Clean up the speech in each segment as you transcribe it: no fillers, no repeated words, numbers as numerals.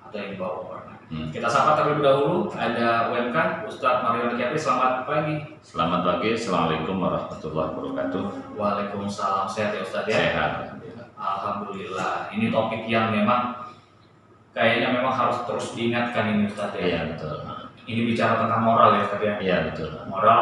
atau yang di bawah umur. Kita sapa terlebih dahulu, ada UMK Ustadz Mario Kiapi. Selamat pagi. Selamat pagi, Assalamualaikum warahmatullahi wabarakatuh. Waalaikumsalam. Sehat ya Ustadz ya? Sehat. Alhamdulillah. Ini topik yang memang kayaknya harus terus diingatkan ini Ustadz ya? Iya betul. Ini bicara tentang moral ya Ustadz ya? Iya betul. Moral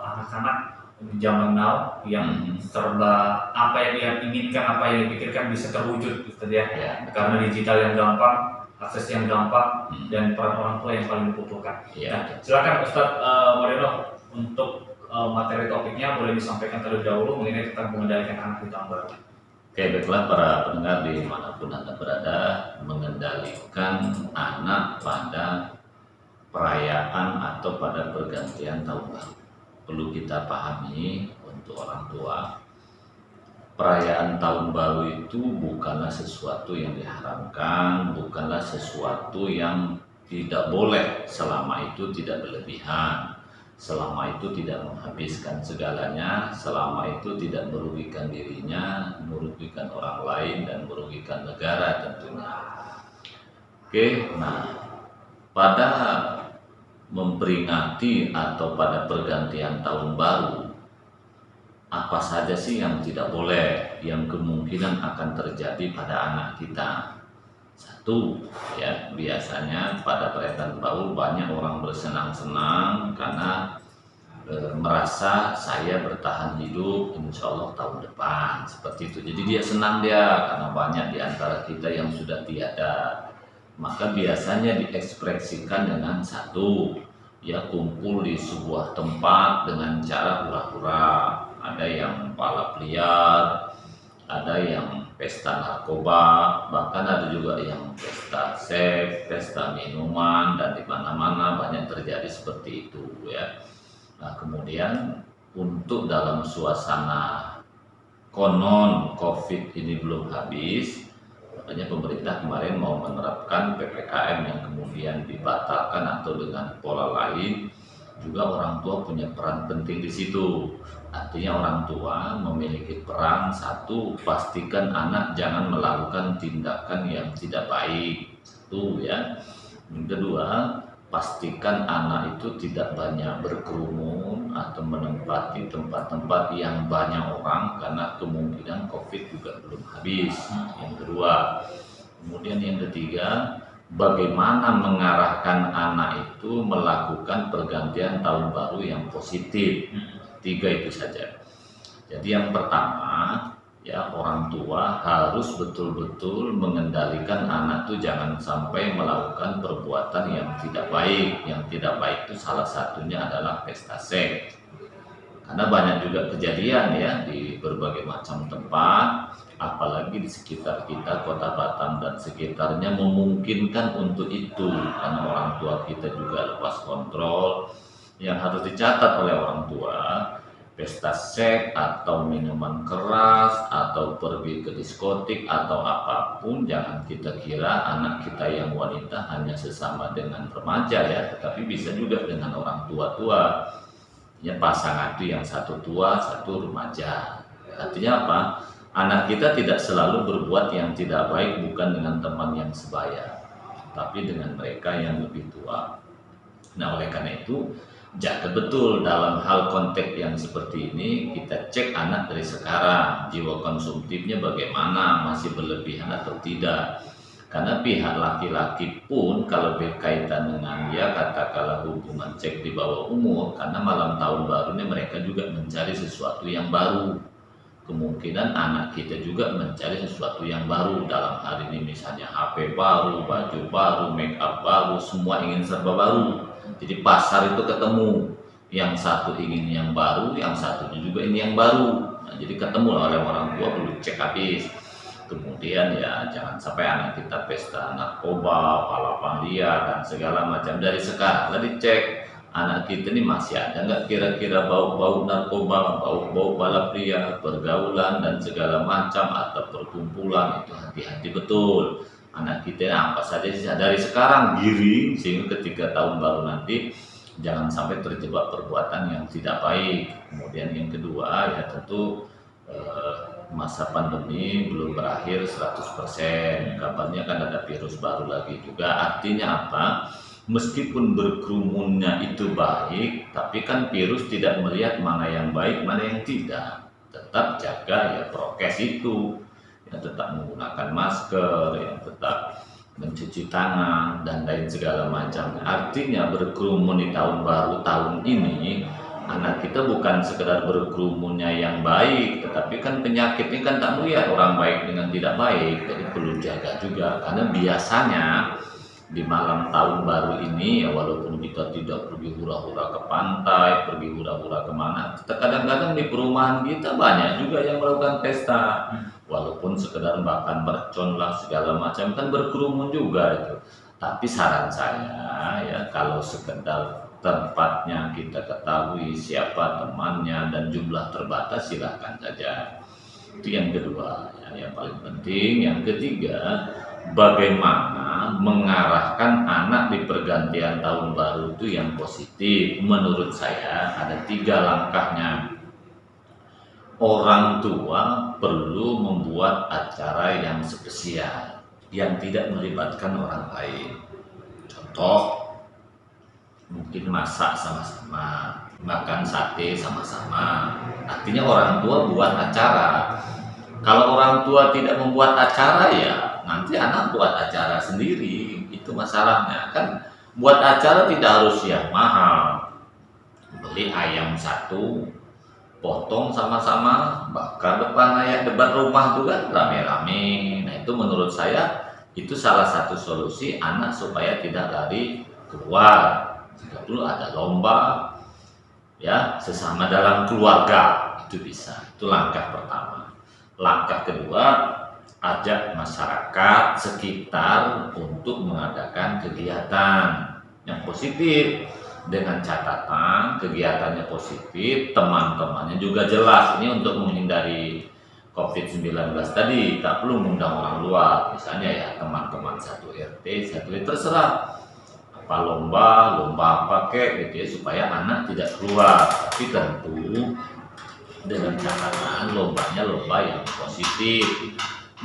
anak-anak di zaman now yang serba apa yang dia inginkan, apa yang dipikirkan bisa terwujud Ustadz ya? Karena digital yang gampang, akses yang gampang, dan peran orang tua yang paling dibutuhkan. Nah, silakan Ustadz Mario untuk materi topiknya boleh disampaikan terlebih dahulu mengenai tentang mengendalikan anak di tahun baru. Oke, baiklah para pendengar dimanapun Anda berada, mengendalikan anak pada perayaan atau pada pergantian tahun baru. Perlu kita pahami untuk orang tua, perayaan tahun baru itu bukanlah sesuatu yang diharamkan, bukanlah sesuatu yang tidak boleh selama itu tidak berlebihan, selama itu tidak menghabiskan segalanya, selama itu tidak merugikan dirinya, merugikan orang lain, dan merugikan negara tentunya. Oke, nah pada memperingati atau pada pergantian tahun baru, apa saja sih yang tidak boleh, yang kemungkinan akan terjadi pada anak kita? Satu, ya biasanya pada perayaan baru banyak orang bersenang-senang karena merasa saya bertahan hidup insya Allah tahun depan, seperti itu. Jadi dia senang karena banyak di antara kita yang sudah tiada. Maka biasanya diekspresikan dengan satu, ya kumpul di sebuah tempat dengan cara hura-hura. Ada yang balap liar, ada yang pesta narkoba, bahkan ada juga yang pesta seks, pesta minuman, dan di mana-mana banyak terjadi seperti itu ya. Nah, kemudian untuk dalam suasana konon COVID ini belum habis, makanya pemerintah kemarin mau menerapkan PPKM yang kemudian dibatalkan atau dengan pola lain. Juga orang tua punya peran penting di situ. Artinya orang tua memiliki peran satu, pastikan anak jangan melakukan tindakan yang tidak baik. Satu ya. Yang kedua, pastikan anak itu tidak banyak berkerumun atau menempati tempat-tempat yang banyak orang karena kemungkinan COVID juga belum habis. Yang kedua. Kemudian yang ketiga, bagaimana mengarahkan anak itu melakukan pergantian tahun baru yang positif. Tiga itu saja. Jadi yang pertama, ya orang tua harus betul-betul mengendalikan anak itu jangan sampai melakukan perbuatan yang tidak baik. Yang tidak baik itu salah satunya adalah pesta seks. Karena banyak juga kejadian ya di berbagai macam tempat, apalagi di sekitar kita, Kota Batam dan sekitarnya memungkinkan untuk itu. Karena orang tua kita juga lepas kontrol. Yang harus dicatat oleh orang tua, pesta seks atau minuman keras atau pergi ke diskotik atau apapun, jangan kita kira anak kita yang wanita hanya sesama dengan remaja ya, tetapi bisa juga dengan orang tua-tua. Ya pasangan itu yang satu tua, satu remaja. Artinya apa? Anak kita tidak selalu berbuat yang tidak baik bukan dengan teman yang sebaya, tapi dengan mereka yang lebih tua. Nah oleh karena itu, jaga betul dalam hal konteks yang seperti ini, kita cek anak dari sekarang, jiwa konsumtifnya bagaimana, masih berlebihan atau tidak. Karena pihak laki-laki pun kalau berkaitan dengan ya katakanlah hubungan seks di bawah umur, karena malam tahun baru ini mereka juga mencari sesuatu yang baru. Kemungkinan anak kita juga mencari sesuatu yang baru dalam hal ini, misalnya HP baru, baju baru, make up baru, semua ingin serba baru. Jadi pasar itu ketemu, yang satu ingin yang baru, yang satunya juga ini yang baru. Nah, jadi ketemu oleh orang tua, perlu cek habis. Kemudian ya jangan sampai anak kita pesta narkoba, balapan liar dan segala macam dari sekarang. Lah dicek anak kita ini masih ada nggak kira-kira bau-bau narkoba, bau-bau balap liar, pergaulan dan segala macam atau perkumpulan. Itu hati-hati betul. Anak kita apa saja dari sekarang giring, sehingga ketika tahun baru nanti jangan sampai terjebak perbuatan yang tidak baik. Kemudian yang kedua ya tentu masa pandemi belum berakhir 100%. Kabarnya kan ada virus baru lagi juga. Artinya apa? Meskipun berkerumunnya itu baik, tapi kan virus tidak melihat mana yang baik, mana yang tidak. Tetap jaga ya prokes itu, ya tetap menggunakan masker, ya tetap mencuci tangan dan lain segala macam. Artinya berkerumun di tahun baru tahun ini, anak kita bukan sekedar berkerumunnya yang baik, tetapi kan penyakitnya kan tak melihat orang baik dengan tidak baik. Jadi perlu jaga juga, karena biasanya di malam tahun baru ini ya, walaupun kita tidak pergi hura-hura ke pantai, pergi hura-hura kemana, kadang-kadang di perumahan kita banyak juga yang melakukan pesta, walaupun sekedar makan mercon lah segala macam, kan berkerumun juga itu. Tapi saran saya ya, kalau sekedar tempatnya kita ketahui siapa temannya dan jumlah terbatas, silahkan saja. Itu yang kedua ya, yang paling penting. Yang ketiga, bagaimana mengarahkan anak di pergantian tahun baru itu yang positif. Menurut saya ada 3 langkahnya. Orang tua perlu membuat acara yang spesial yang tidak melibatkan orang lain. Contoh, mungkin masak sama-sama, makan sate sama-sama. Artinya orang tua buat acara. Kalau orang tua tidak membuat acara ya nanti anak buat acara sendiri. Itu masalahnya. Kan buat acara tidak harus yang mahal. Beli ayam 1, potong sama-sama, bakar depan rumah tuh kan rame-rame. Nah itu menurut saya itu salah satu solusi anak supaya tidak lari keluar. Jika dulu ada lomba ya sesama dalam keluarga, itu bisa. Itu langkah pertama. Langkah kedua, ajak masyarakat sekitar untuk mengadakan kegiatan yang positif, dengan catatan kegiatannya positif, teman-temannya juga jelas. Ini untuk menghindari COVID-19 tadi, tak perlu mengundang orang luar. Misalnya ya teman-teman satu RT, terserah apa lomba apa kek gitu ya, supaya anak tidak keluar. Tapi tentu dengan catatan lombanya lomba yang positif.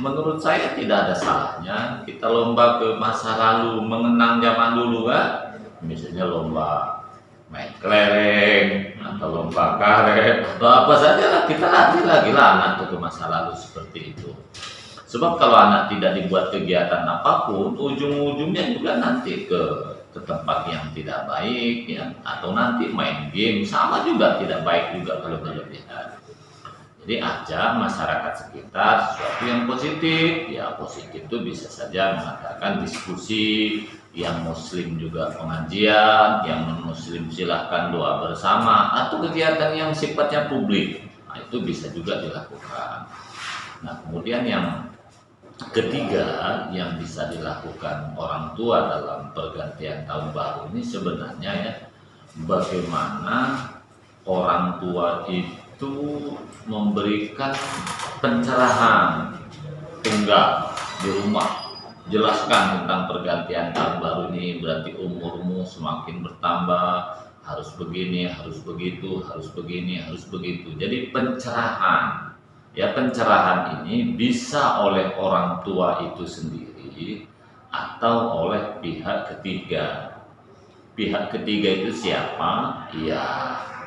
Menurut saya tidak ada salahnya kita lomba ke masa lalu, mengenang zaman dulu kan. Misalnya lomba main kelereng atau lomba karet atau apa saja lah, kita latih lagi lah anak tuh ke masa lalu seperti itu. Sebab kalau anak tidak dibuat kegiatan apapun, ujung-ujungnya juga nanti ke tempat yang tidak baik ya, atau nanti main game sama juga tidak baik juga kalau berlebihan. Jadi ajak masyarakat sekitar sesuatu yang positif. Ya positif itu bisa saja mengatakan diskusi, yang muslim juga pengajian, yang non muslim silahkan doa bersama, atau kegiatan yang sifatnya publik. Nah itu bisa juga dilakukan. Nah kemudian yang ketiga yang bisa dilakukan orang tua dalam pergantian tahun baru ini sebenarnya ya, bagaimana orang tua itu memberikan pencerahan tunggal di rumah. Jelaskan tentang pergantian tahun baru ini, berarti umurmu semakin bertambah, harus begini, harus begitu, harus begini, harus begitu. Jadi pencerahan, ya pencerahan ini bisa oleh orang tua itu sendiri atau oleh pihak ketiga. Pihak ketiga itu siapa? Ya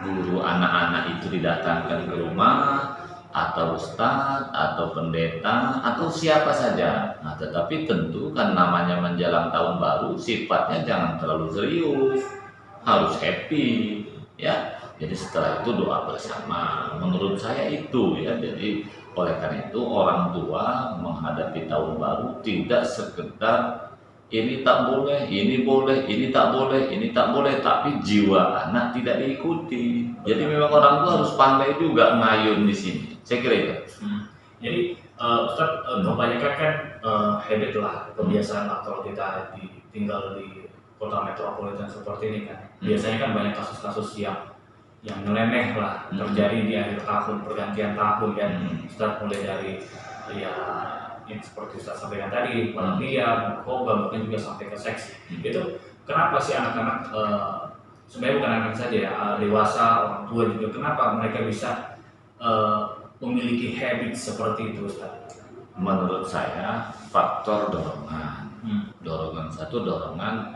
guru anak-anak itu didatangkan ke rumah, atau ustadz, atau pendeta, atau siapa saja. Nah, tetapi tentu kan namanya menjelang tahun baru, sifatnya jangan terlalu serius, harus happy, ya. Jadi setelah itu doa bersama. Menurut saya itu ya. Jadi oleh karena itu orang tua menghadapi tahun baru tidak sekedar ini tak boleh, ini boleh, ini tak boleh, ini tak boleh, tapi jiwa anak tidak diikuti. Jadi memang orang tua harus pandai juga ngayun di sini. Saya kira itu. Jadi Ustaz, kebanyakan kan habit lah, kebiasaan lah kalau kita tinggal di kota metropolitan seperti ini kan. Biasanya kan banyak kasus-kasus yang nyeleneh lah terjadi di akhir tahun, pergantian tahun kan. Ustaz, mulai dari ya yang seperti Ustaz sampaikan tadi, balap liar, narkoba, bahkan juga sampai ke seks. Itu kenapa sih anak-anak, sebenarnya bukan anak-anak saja ya, dewasa, orang tua juga, kenapa mereka bisa memiliki habit seperti itu, Ustaz? Menurut saya faktor dorongan. Dorongan satu, dorongan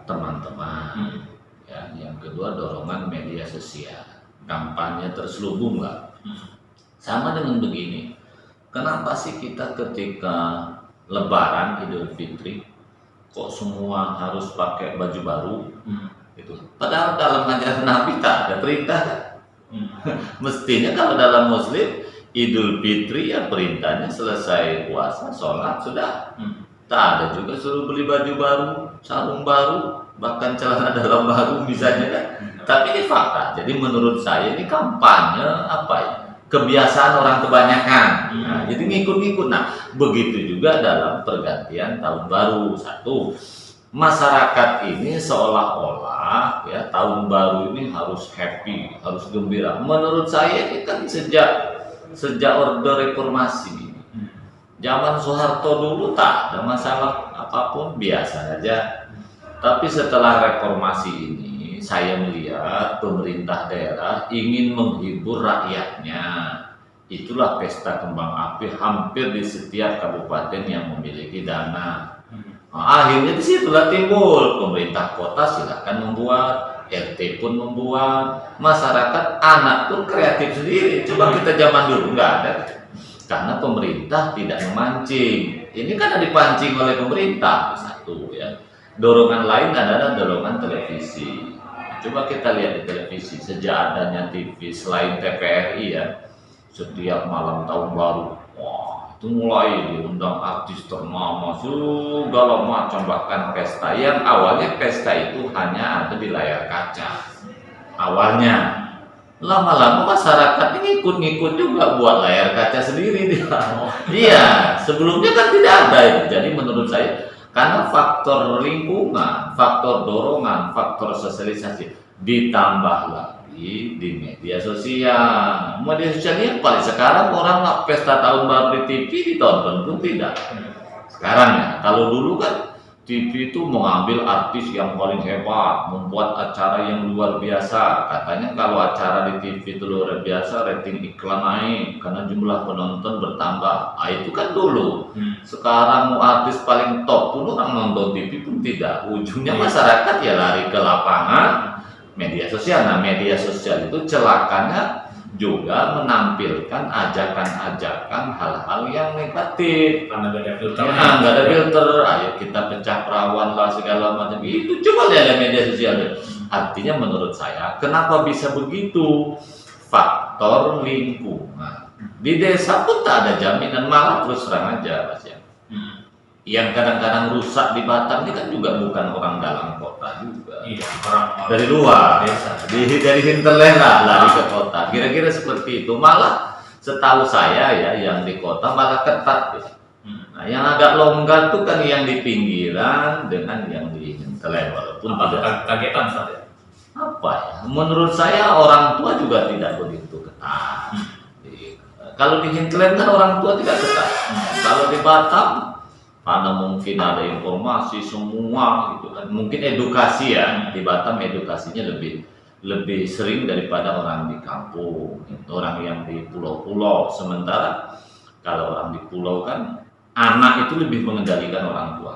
teman-teman. Ya, yang kedua dorongan media sosial. Kampanye terselubung lah. Sama dengan begini. Kenapa sih kita ketika Lebaran Idul Fitri kok semua harus pakai baju baru? Itu. Padahal dalam ajaran Nabi tak ada perintah. Mestinya kalau dalam Muslim Idul Fitri ya perintahnya selesai puasa, sholat sudah. Tak ada juga suruh beli baju baru, sarung baru, bahkan celana dalam baru misalnya kan. Tapi ini fakta. Jadi menurut saya ini kampanye apa ya? Kebiasaan orang kebanyakan. Nah, jadi ngikut-ngikut. Nah, begitu juga dalam pergantian tahun baru. Satu, masyarakat ini seolah-olah ya tahun baru ini harus happy, harus gembira. Menurut saya ini kan sejak Orde Reformasi, zaman Soeharto dulu tak ada masalah apapun, biasa saja. Tapi setelah reformasi ini saya melihat pemerintah daerah ingin menghibur rakyatnya. Itulah pesta kembang api hampir di setiap kabupaten yang memiliki dana. Nah, akhirnya disitulah timbul pemerintah kota silakan membuat, RT pun membuat, masyarakat anak pun kreatif sendiri. Coba kita zaman dulu nggak ada, karena pemerintah tidak memancing. Ini kan dipancing oleh pemerintah, satu ya. Dorongan lain adalah dorongan televisi. Coba kita lihat di televisi sejak adanya TV selain TVRI ya, setiap malam tahun baru, wah itu mulai diundang artis ternama segala macam, bahkan pesta yang awalnya pesta itu hanya ada di layar kaca. Awalnya, lama-lama masyarakat ini ikut-ikut juga buat layar kaca sendiri dia. Iya, sebelumnya kan tidak ada itu. Jadi menurut saya karena faktor lingkungan, faktor dorongan, faktor sosialisasi ditambah lagi di media sosial. Media sosial ini paling sekarang orang pesta tahun baru di TV ditonton pun tidak. Sekarang ya, kalau dulu kan TV itu mengambil artis yang paling hebat, membuat acara yang luar biasa. Katanya kalau acara di TV itu luar biasa, rating iklan naik karena jumlah penonton bertambah. Ah, itu kan dulu. Sekarang mau artis paling top pun orang nonton TV pun tidak. Ujungnya masyarakat ya lari ke lapangan, media sosial. Nah, media sosial itu celakanya juga menampilkan ajakan-ajakan hal-hal yang negatif. Karena nggak ada filter. Nggak ada filter. Ayo kita pecah perawan lah segala macam. Itu coba lihat media sosial. Artinya menurut saya, kenapa bisa begitu? Faktor lingkungan. Di desa pun tak ada jaminan, malah terus terang aja, Mas ya. Yang kadang-kadang rusak di Batam ini kan juga bukan orang dalam kota juga. Iya, orang dari luar desa. Dari hinterland lah lari ke kota. Kira-kira seperti itu. Malah setahu saya ya yang di kota malah ketat. Nah, yang agak longgar tuh kan yang di pinggiran dengan yang di hinterland, walaupun tidak kagetan saja. apa ya? Menurut saya orang tua juga tidak begitu ketat. Kalau di hinterland kan orang tua tidak ketat. Kalau di Batam karena mungkin ada informasi semua gitu kan, mungkin edukasi ya di Batam edukasinya lebih sering daripada orang di kampung, orang yang di pulau-pulau. Sementara kalau orang di pulau kan anak itu lebih mengendalikan orang tua.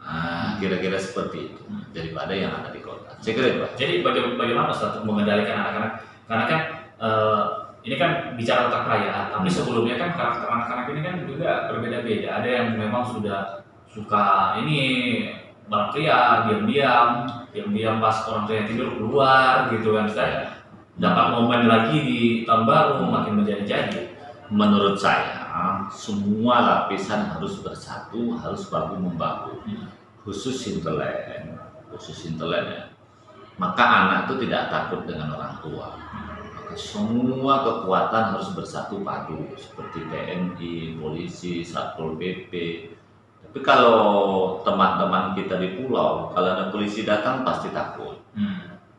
Nah, kira-kira seperti itu daripada yang ada di kota. Saya kira itu. Jadi bagaimana Ustaz untuk mengendalikan anak-anak? Karena kan ini kan bicara tentang perayaan, tapi sebelumnya kan karakter anak-anak ini kan juga berbeda-beda. Ada yang memang sudah suka ini berteriak, diam-diam pas orang tua tidur keluar gitu kan. Saya dapat momen lagi di tahun baru makin menjadi-jadi. Menurut saya semua lapisan harus bersatu, harus bahu membahu. Khusus hinterland ya. Maka anak itu tidak takut dengan orang tua. Semua kekuatan harus bersatu padu seperti TNI, polisi, Satpol PP. Tapi kalau teman-teman kita di pulau, kalau ada polisi datang pasti takut.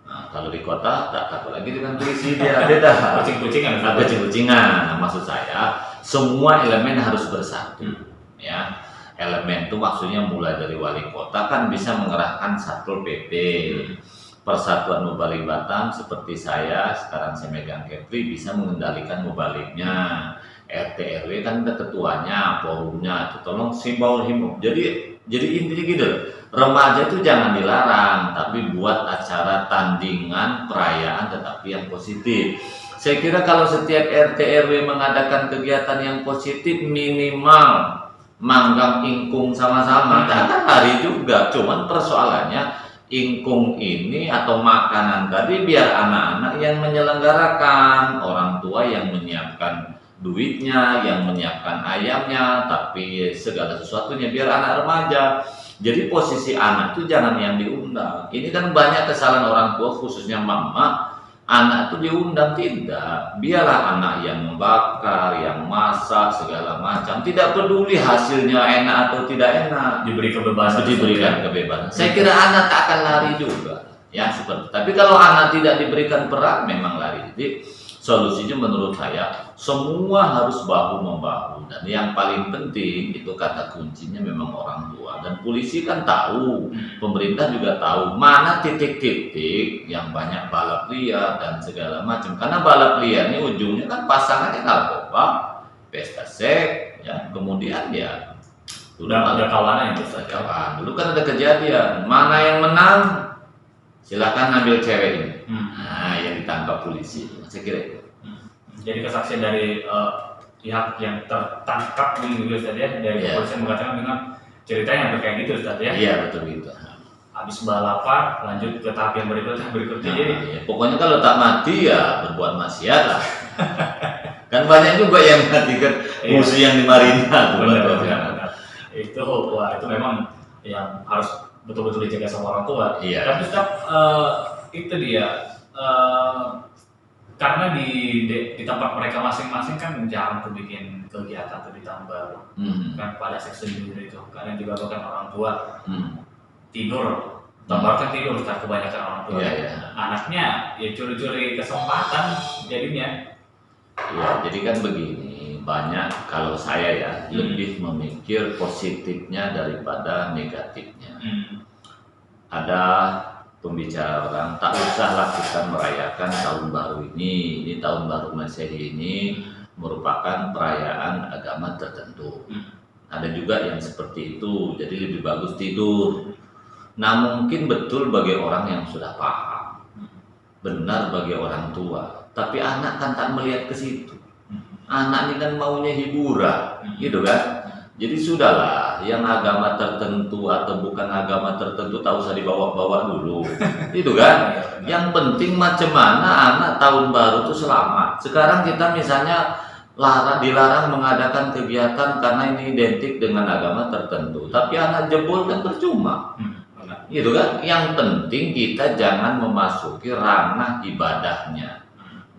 Nah, kalau di kota tak takut lagi dengan polisi, dia beda. Kucing-kucingan. Nah, maksud saya semua elemen harus bersatu. Ya, elemen itu maksudnya mulai dari wali kota kan bisa mengerahkan Satpol PP. persatuan mubalik Batam seperti saya, sekarang saya megang Kepri, bisa mengendalikan mubaliknya. RT RW kan ada ketuanya, forumnya, itu tolong himbau. Jadi intinya gitu, remaja itu jangan dilarang, tapi buat acara tandingan perayaan tetapi yang positif. Saya kira kalau setiap RT RW mengadakan kegiatan yang positif, minimal manggang ingkung sama-sama, jangan hari juga. Cuman persoalannya ingkung ini atau makanan tadi biar anak-anak yang menyelenggarakan, orang tua yang menyiapkan duitnya, yang menyiapkan ayamnya, tapi segala sesuatunya biar anak remaja. Jadi posisi anak itu jangan yang diundang. Ini kan banyak kesalahan orang tua, khususnya mama. Anak itu diundang, tidak. Biarlah anak yang membakar, yang masak, segala macam. Tidak peduli hasilnya enak atau tidak enak. Diberikan kebebasan. Saya kira anak tak akan lari juga. Ya, seperti. Tapi kalau anak tidak diberikan peran, memang lari. Jadi solusinya menurut saya semua harus bahu-membahu, dan yang paling penting itu kata kuncinya memang orang tua, dan polisi kan tahu, pemerintah juga tahu mana titik-titik yang banyak balap liar dan segala macam, karena balap liar ini ujungnya kan pasangannya narkoba, pesta seks, ya kemudian ya udah kawanan itu kawan. Dulu kan ada kejadian, mana yang menang silakan ambil cewek ini. Nah, yang ditangkap polisi, saya kira itu. Jadi kesaksian dari pihak yang tertangkap gitu Ustaz ya, dari kepolisian mengatakan dengan ceritanya hampir kayak gitu Ustaz ya. Iya, betul gitu. Habis balapan lanjut ke tahap yang berikutnya. Jadi pokoknya kalau tak mati ya berbuat maksiat lah. Kan banyak juga yang mati kan musuh yang di Marina. Benar. Itu memang yang harus betul-betul dijaga sama orang tua. Iya. Tapi Ustaz, itu dia karena di tempat mereka masing-masing kan jarang tuh bikin kegiatan tuh di tahun baru. Kan pada seksi sendiri itu, karena juga bahkan orang tua tidur, tahun baru kan tidur Ustaz, kebanyakan orang tua. Anaknya ya curi-curi kesempatan jadinya. Ya, jadi kan begini, banyak kalau saya ya lebih memikir positifnya daripada negatifnya. Ada pembicara orang, tak usahlah kita merayakan tahun baru ini tahun baru Masehi ini merupakan perayaan agama tertentu. Ada juga yang seperti itu, jadi lebih bagus tidur. Nah, mungkin betul bagi orang yang sudah paham, benar bagi orang tua, tapi anak kan tak melihat ke situ. Anak ini kan maunya hiburan, gitu kan? Jadi sudahlah, yang agama tertentu atau bukan agama tertentu tak usah dibawa-bawa dulu, itu kan? Yang penting macam mana anak tahun baru itu selamat. Sekarang kita misalnya dilarang mengadakan kegiatan karena ini identik dengan agama tertentu, tapi anak jebol kan percuma, gitu kan? Yang penting kita jangan memasuki ranah ibadahnya.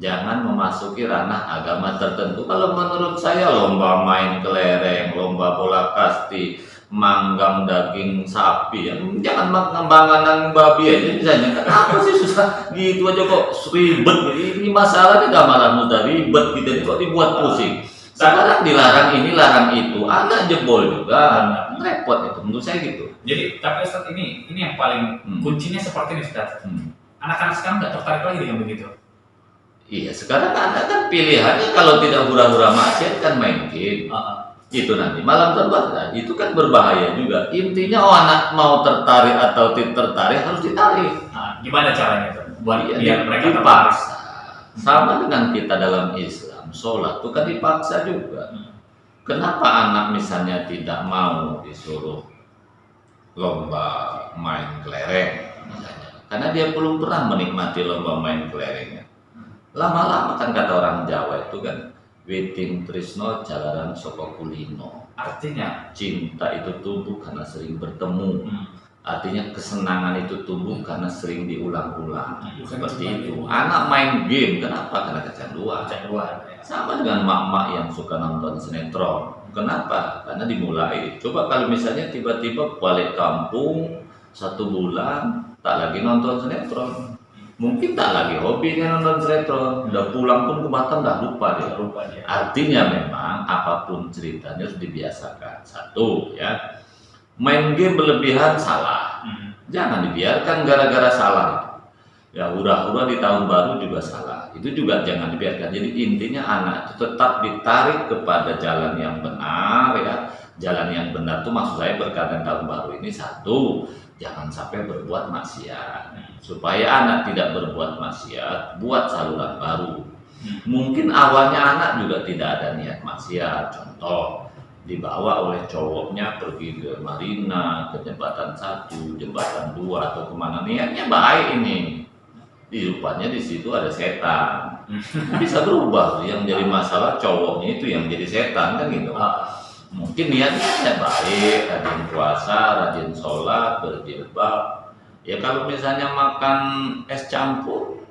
Jangan memasuki ranah agama tertentu. Kalau menurut saya lomba main kelereng, lomba bola kasti, manggang daging sapi, ya. Jangan manggang babi aja misalnya. Kenapa sih susah gitu aja kok ribet? Ini masalahnya gak malah mudah ribet gitu, kok dibuat pusing. Sekarang dilarang ini, larang itu, anak jebol juga, repot itu menurut saya gitu. Jadi tapi Ustaz ini yang paling kuncinya seperti ini Ustaz. Anak-anak sekarang nggak tertarik lagi dengan begitu. Iya, sekarang anak kan pilihannya kalau tidak hura-hura maksiat kan main game. Itu nanti malam terbakar, itu kan berbahaya juga. Intinya anak mau tertarik atau tidak tertarik harus ditarik. Gimana caranya tuh? Buat biar mereka dipaksa. Sama dengan kita dalam Islam, sholat itu kan dipaksa juga. Kenapa anak misalnya tidak mau disuruh lomba main kelereng misalnya? Karena dia belum pernah menikmati lomba main kelerengnya. Lama-lama kan kata orang Jawa itu kan Witing Trisno jalaran soko kulino. Artinya cinta itu tumbuh karena sering bertemu. Artinya kesenangan itu tumbuh karena sering diulang-ulang. Seperti itu. Anak main game kenapa? Karena kecanduan. Sama dengan mak-mak yang suka nonton sinetron. Kenapa? Karena dimulai. Coba kalau misalnya tiba-tiba balik kampung 1 bulan tak lagi nonton sinetron. Mungkin tak lagi hobinya nonton sinetron, udah pulang pun ke Batam dah lupa dia. Artinya memang apapun ceritanya harus dibiasakan. Satu ya, main game berlebihan salah. Jangan dibiarkan gara-gara salah. Ya hura-hura di tahun baru juga salah. Itu juga jangan dibiarkan. Jadi intinya anak itu tetap ditarik kepada jalan yang benar ya. Jalan yang benar itu maksud saya berkaitan tahun baru ini satu, jangan sampai berbuat maksiat. Supaya anak tidak berbuat maksiat, buat saluran baru. Mungkin awalnya anak juga tidak ada niat maksiat. Contoh, dibawa oleh cowoknya pergi ke Marina, ke jembatan 1, jembatan 2 atau kemana, niatnya baik ini. Rupanya di situ ada setan. Bisa berubah. Yang jadi masalah cowoknya itu yang jadi setan kan gitu. Mungkin niatnya baik, rajin puasa, rajin sholat, berjilbab. Ya kalau misalnya makan es campur,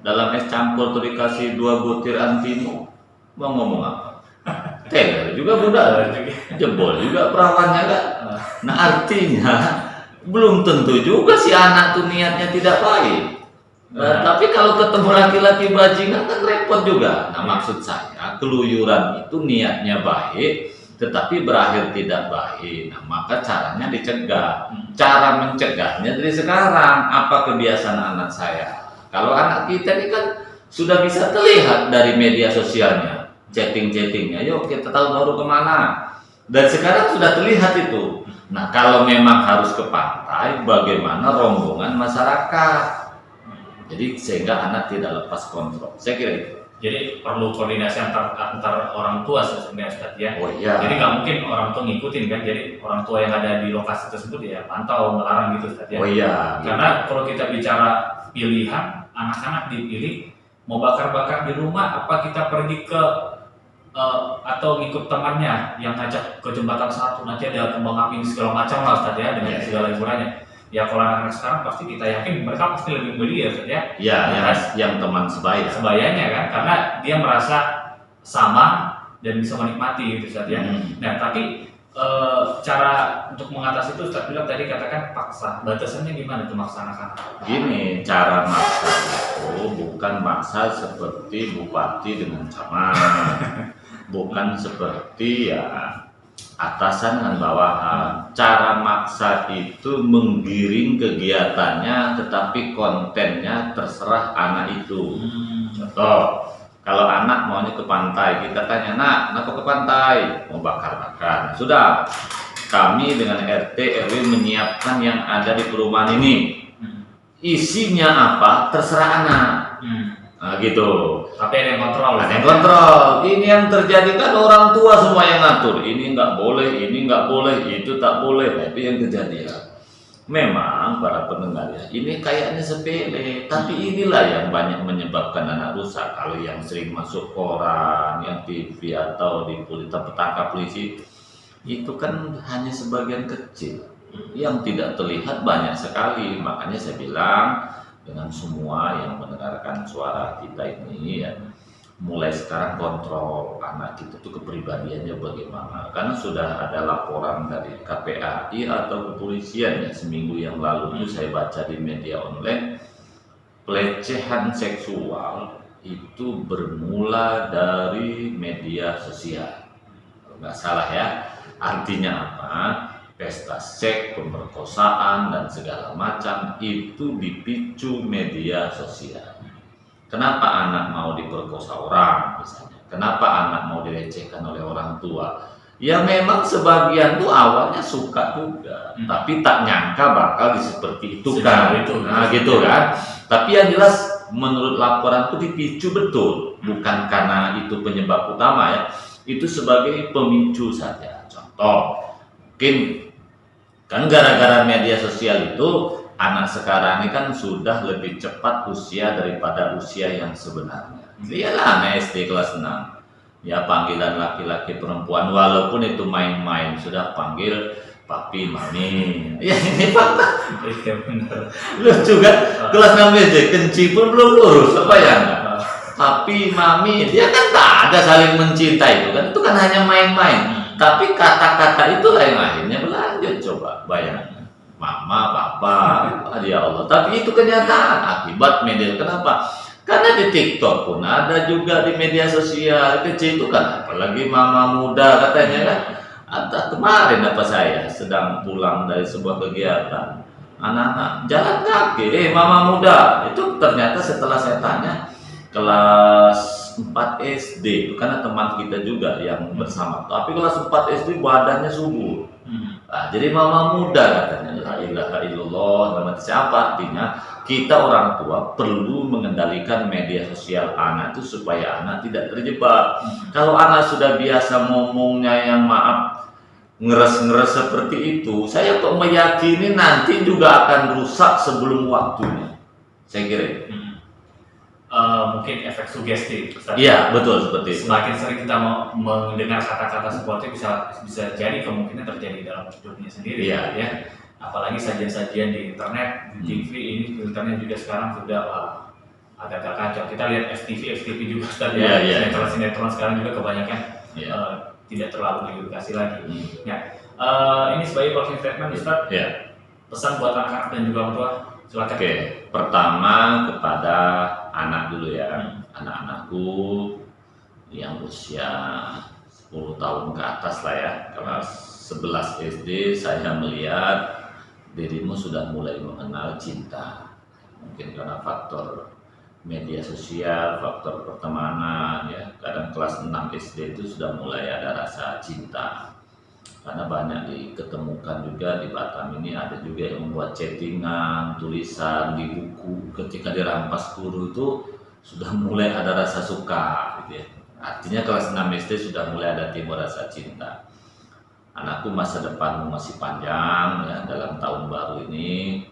dalam es campur tuh dikasih 2 butir antimo, mau ngomong apa? Teler juga budak, jebol juga perawannya kan. Nah artinya belum tentu juga si anak tuh niatnya tidak baik. Tapi kalau ketemu laki-laki bajingan kan repot juga. Nah maksud saya keluyuran itu niatnya baik, tetapi berakhir tidak baik. Nah maka caranya dicegah. Cara mencegahnya dari sekarang. Apa kebiasaan anak saya? Kalau anak kita ini kan sudah bisa terlihat dari media sosialnya, chatting-chattingnya. Yuk kita tahu baru kemana. Dan sekarang sudah terlihat itu. Nah kalau memang harus ke pantai, bagaimana rombongan masyarakat? Jadi sehingga anak tidak lepas kontrol. Saya kira itu. Jadi perlu koordinasi antar orang tua sebenarnya Ustaz ya. Oh iya. Jadi nggak mungkin orang tua ngikutin kan. Jadi orang tua yang ada di lokasi tersebut ya pantau, melarang gitu Ustaz ya. Oh iya. Karena kalau kita bicara pilihan, anak-anak dipilih mau bakar-bakar di rumah, apa kita pergi ke atau ngikut temannya yang ngajak ke jembatan 1, nanti ada kembang api segala macam lah Ustaz ya dengan segala hiburannya. Ya kalau anak-anak sekarang pasti kita yakin mereka pasti lebih beli ya Ustaz ya. Ya, yang teman sebayanya kan, karena dia merasa sama dan bisa menikmati gitu Ustaz ya. Nah tapi cara untuk mengatasi itu Ustaz bilang tadi katakan paksa, batasannya gimana tuh maksa anak-anak? Gini, cara maksa itu bukan maksa seperti bupati dengan camat, bukan seperti ya atasan dan bawahan. Cara maksa itu menggiring kegiatannya, tetapi kontennya terserah anak itu. Contoh, kalau anak maunya ke pantai, kita tanya, nak ke pantai, mau bakar-bakar. Sudah, kami dengan RT RW menyiapkan yang ada di perumahan ini. Isinya apa? Terserah anak. Nah, gitu. Tapi ada yang kontrol. Ada yang kontrol. Ini yang terjadi kan orang tua semua yang ngatur. Ini nggak boleh, ini nggak boleh, itu tak boleh. Tapi yang kejadian. Memang para pendengar ya, ini kayaknya sepele, tapi inilah yang banyak menyebabkan anak rusak. Kalau yang sering masuk koran, yang TV atau di petaka polisi, itu kan hanya sebagian kecil. Yang tidak terlihat banyak sekali. Makanya saya bilang dengan semua yang mendengarkan suara kita ini ya, mulai sekarang kontrol anak kita tuh kepribadiannya bagaimana. Karena sudah ada laporan dari KPAI atau kepolisian ya, seminggu yang lalu itu saya baca di media online, pelecehan seksual itu bermula dari media sosial. Kalau nggak salah ya, artinya apa? Pesta seks, pemerkosaan dan segala macam itu dipicu media sosial. Kenapa anak mau diperkosa orang misalnya? Kenapa anak mau dilecehkan oleh orang tua? Ya memang sebagian tuh awalnya suka juga, tapi tak nyangka bakal seperti itu kan. Nah gitu kan. Tapi yang jelas menurut laporan itu dipicu betul, bukan karena itu penyebab utama ya. Itu sebagai pemicu saja. Contoh, mungkin kan gara-gara media sosial itu anak sekarang ini kan sudah lebih cepat usia daripada usia yang sebenarnya. Lihatlah anak SD kelas 6. Ya panggilan laki-laki perempuan walaupun itu main-main sudah panggil papi, mami. Ya ini fakta. Lu juga kelas 6 SD kenci pun belum lurus, apa ya enggak? Papi, mami, dia kan tak ada saling mencintai itu kan. Itu kan hanya main-main. Tapi kata-kata itulah yang akhirnya berlanjut. Coba bayangkan, mama, papa, ya Allah. Tapi itu kenyataan akibat media. Kenapa? Karena di TikTok pun ada juga di media sosial kecil itu kan, apalagi mama muda katanya kan. Kemarin apa saya sedang pulang dari sebuah kegiatan, anak-anak jalan kaki, mama muda. Itu ternyata setelah saya tanya kelas 4 SD, karena teman kita juga yang bersama. Tapi kelas 4 SD badannya subur. Nah, jadi mama muda katanya. La ilaha illallah. Siapa artinya? Kita orang tua perlu mengendalikan media sosial anak itu supaya anak tidak terjebak. Kalau anak sudah biasa ngomongnya yang maaf ngeres-ngeres seperti itu, saya kok meyakini nanti juga akan rusak sebelum waktunya. Saya kira. Mungkin efek sugesti. Iya, betul seperti itu. Semakin sering kita mendengar kata-kata seperti itu bisa jadi kemungkinan terjadi dalam hidupnya sendiri. Iya. Ya. Apalagi sajian-sajian di internet, di TV ini, internet juga sekarang sudah agak kacau. Kita lihat FTV juga tadi sinetron sekarang juga kebanyakan tidak terlalu diedukasi lagi. Ya. Ini sebagai closing statement, Ustaz. Pesan buat anak-anak dan juga orang tua, silakan. Oke, pertama kepada anak dulu ya, anak-anakku yang usia 10 tahun ke atas lah ya, kelas 11 SD, saya melihat dirimu sudah mulai mengenal cinta. Mungkin karena faktor media sosial, faktor pertemanan ya. Kadang kelas 6 SD itu sudah mulai ada rasa cinta. Karena banyak diketemukan juga di Batam ini, ada juga yang membuat chattingan, tulisan di buku. Ketika dirampas guru itu sudah mulai ada rasa suka gitu ya. Artinya kelas 6 SD sudah mulai ada timbul rasa cinta. Anakku masa depan masih panjang ya, dalam tahun baru ini.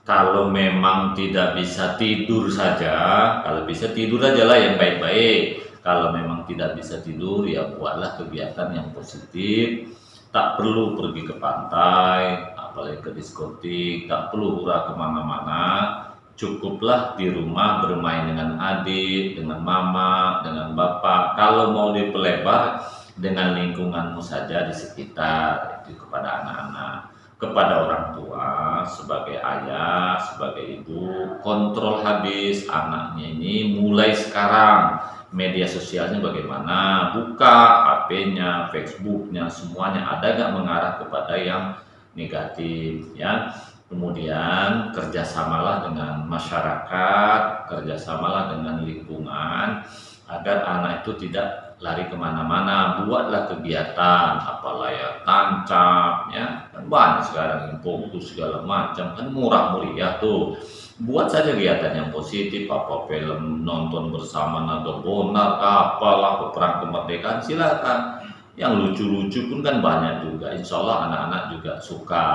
Kalau memang tidak bisa tidur saja, kalau bisa tidur aja lah yang baik-baik. Kalau memang tidak bisa tidur, ya buatlah kegiatan yang positif. Tak perlu pergi ke pantai, apalagi ke diskotik, tak perlu hura kemana-mana. Cukuplah di rumah bermain dengan adik, dengan mama, dengan bapak. Kalau mau dipelebar, dengan lingkunganmu saja di sekitar, itu kepada anak-anak. Kepada orang tua, sebagai ayah, sebagai ibu, kontrol habis anaknya ini mulai sekarang. Media sosialnya bagaimana, buka HP-nya, Facebook-nya, semuanya ada nggak mengarah kepada yang negatif ya. Kemudian kerjasamalah dengan masyarakat, kerjasamalah dengan lingkungan agar anak itu tidak lari kemana-mana. Buatlah kegiatan, apalah ya, tancap ya, kan banyak sekarang yang fokus segala macam, kan murah meriah tuh. Buat saja kegiatan yang positif, apa film nonton bersama Naga Bonar, apalah peperang kemerdekaan, silakan. Yang lucu-lucu pun kan banyak juga, insya Allah anak-anak juga suka.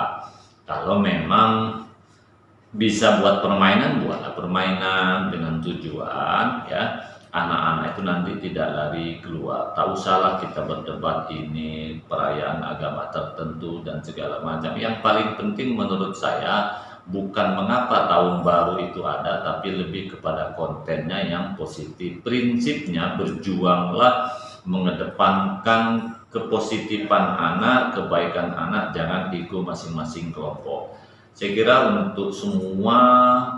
Kalau memang bisa buat permainan, buatlah permainan dengan tujuan ya anak-anak itu nanti tidak lari keluar. Tak usahlah kita berdebat ini perayaan agama tertentu dan segala macam. Yang paling penting menurut saya bukan mengapa tahun baru itu ada, tapi lebih kepada kontennya yang positif. Prinsipnya berjuanglah mengedepankan kepositifan anak, kebaikan anak, jangan ego masing-masing kelompok. Saya kira untuk semua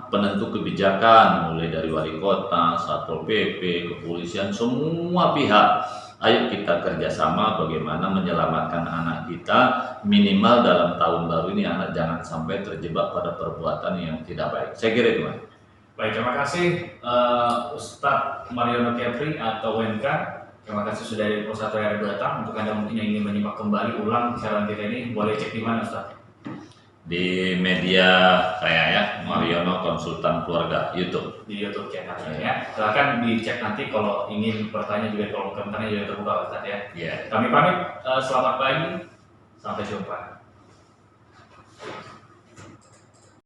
penentu kebijakan, mulai dari wali kota, Satpol PP, kepolisian, semua pihak, ayo kita kerjasama bagaimana menyelamatkan anak kita. Minimal dalam tahun baru ini anak jangan sampai terjebak pada perbuatan yang tidak baik. Saya kira itu, Mas. Baik, terima kasih Ustadz Mariono Kepri atau WNK. Terima kasih sudah dari Pusat RRI Batam. Untuk Anda mungkin yang ingin menyimak kembali ulang siaran kita ini, boleh cek di mana, Ustadz? Di media saya ya, Mariono Konsultan Keluarga YouTube. Di YouTube channelnya ya. Silahkan dicek nanti kalau ingin bertanya juga di kolom komentarnya juga terbuka, Ustadz ya. Yeah. Kami pamit, selamat pagi, sampai jumpa.